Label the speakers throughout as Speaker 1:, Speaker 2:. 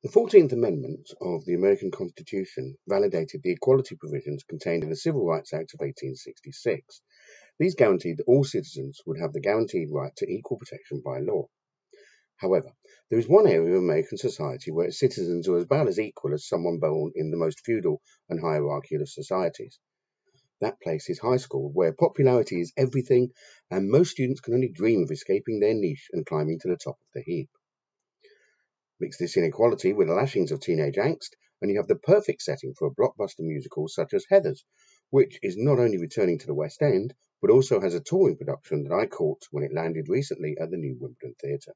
Speaker 1: The 14th Amendment of the American Constitution validated the equality provisions contained in the Civil Rights Act of 1866. These guaranteed that all citizens would have the guaranteed right to equal protection by law. However, there is one area of American society where its citizens are about as equal as someone born in the most feudal and hierarchical of societies. That place is high school, where popularity is everything, and most students can only dream of escaping their niche and climbing to the top of the heap. Mix this inequality with the lashings of teenage angst, and you have the perfect setting for a blockbuster musical such as Heathers, which is not only returning to the West End, but also has a touring production that I caught when it landed recently at the New Wimbledon Theatre.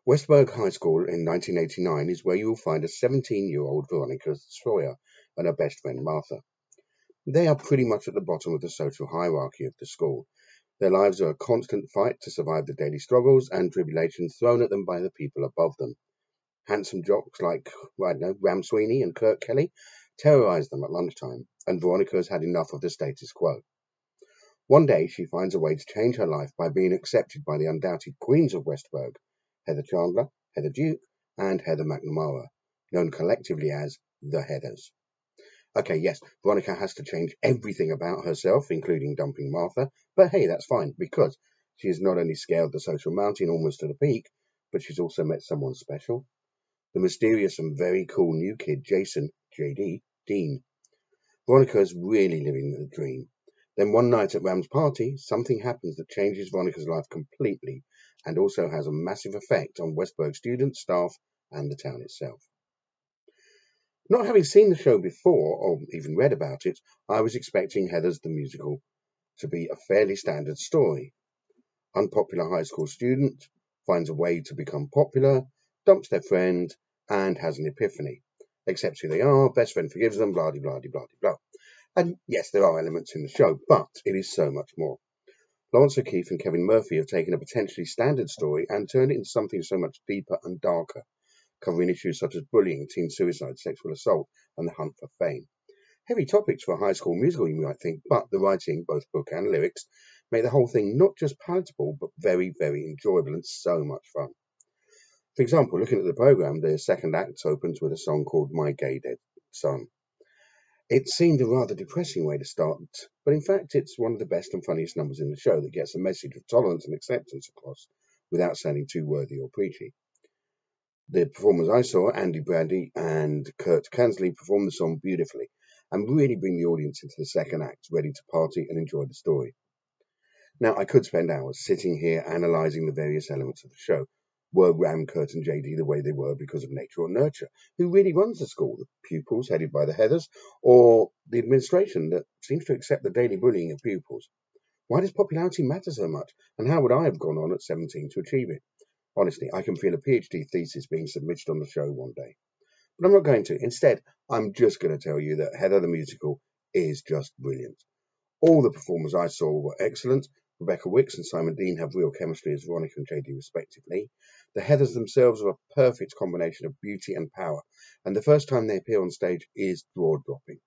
Speaker 1: Westburg High School in 1989 is where you will find a 17-year-old Veronica Sawyer and her best friend Martha. They are pretty much at the bottom of the social hierarchy of the school. Their lives are a constant fight to survive the daily struggles and tribulations thrown at them by the people above them. Handsome jocks like, Ram Sweeney and Kurt Kelly terrorize them at lunchtime, and Veronica has had enough of the status quo. One day she finds a way to change her life by being accepted by the undoubted queens of Westburg, Heather Chandler, Heather Duke, and Heather McNamara, known collectively as the Heathers. Okay, yes, Veronica has to change everything about herself, including dumping Martha, but hey, that's fine, because she has not only scaled the social mountain almost to the peak, but she's also met someone special. The mysterious and very cool new kid, Jason, JD, Dean. Veronica is really living the dream. Then one night at Ram's party, something happens that changes Veronica's life completely, and also has a massive effect on Westburg students, staff, and the town itself. Not having seen the show before, or even read about it, I was expecting Heathers the musical to be a fairly standard story. Unpopular high school student finds a way to become popular, dumps their friend, and has an epiphany. Accepts who they are, best friend forgives them, blah de blah de blah de blah. And yes, there are elements in the show, but it is so much more. Lawrence O'Keefe and Kevin Murphy have taken a potentially standard story and turned it into something so much deeper and darker, covering issues such as bullying, teen suicide, sexual assault, and the hunt for fame. Heavy topics for a high school musical, you might think, but the writing, both book and lyrics, make the whole thing not just palatable, but very, very enjoyable and so much fun. For example, looking at the programme, the second act opens with a song called My Gay Dead Son. It seemed a rather depressing way to start, but in fact it's one of the best and funniest numbers in the show that gets a message of tolerance and acceptance across without sounding too worthy or preachy. The performers I saw, Andy Brandy and Kurt Kansley, perform the song beautifully and really bring the audience into the second act, ready to party and enjoy the story. Now, I could spend hours sitting here analysing the various elements of the show. Were Ram, Kurt and JD the way they were because of nature or nurture? Who really runs the school? The pupils headed by the Heathers, or the administration that seems to accept the daily bullying of pupils? Why does popularity matter so much? And how would I have gone on at 17 to achieve it? Honestly, I can feel a PhD thesis being submitted on the show one day. But I'm not going to. Instead, I'm just going to tell you that Heather the musical is just brilliant. All the performers I saw were excellent. Rebecca Wicks and Simon Dean have real chemistry as Veronica and JD respectively. The Heathers themselves are a perfect combination of beauty and power, and the first time they appear on stage is jaw-dropping.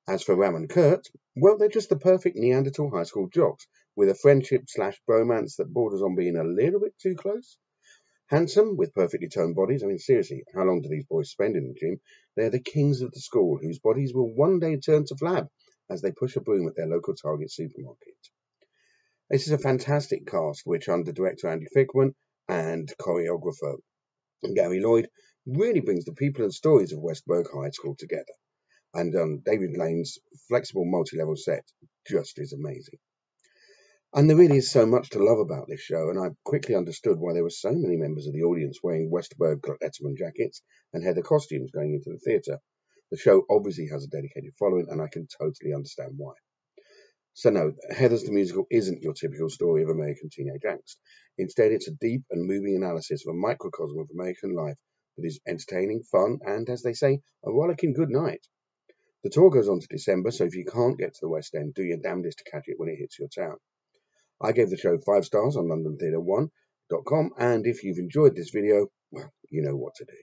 Speaker 1: As for Ram and Kurt, well, they're just the perfect Neanderthal high school jocks, with a friendship/bromance that borders on being a little bit too close. Handsome, with perfectly toned bodies. I mean, seriously, how long do these boys spend in the gym? They're the kings of the school, whose bodies will one day turn to flab as they push a broom at their local Target supermarket. This is a fantastic cast, which under director Andy Fickman and choreographer Gary Lloyd really brings the people and stories of Westburg High School together. And David Lane's flexible multi-level set just is amazing. And there really is so much to love about this show, and I quickly understood why there were so many members of the audience wearing Westburg Letterman jackets and Heather costumes going into the theatre. The show obviously has a dedicated following, and I can totally understand why. So no, Heathers the musical isn't your typical story of American teenage angst. Instead, it's a deep and moving analysis of a microcosm of American life that is entertaining, fun, and, as they say, a rollicking good night. The tour goes on to December, so if you can't get to the West End, do your damnedest to catch it when it hits your town. I gave the show 5 stars on LondonTheatre1.com, and if you've enjoyed this video, well, you know what to do.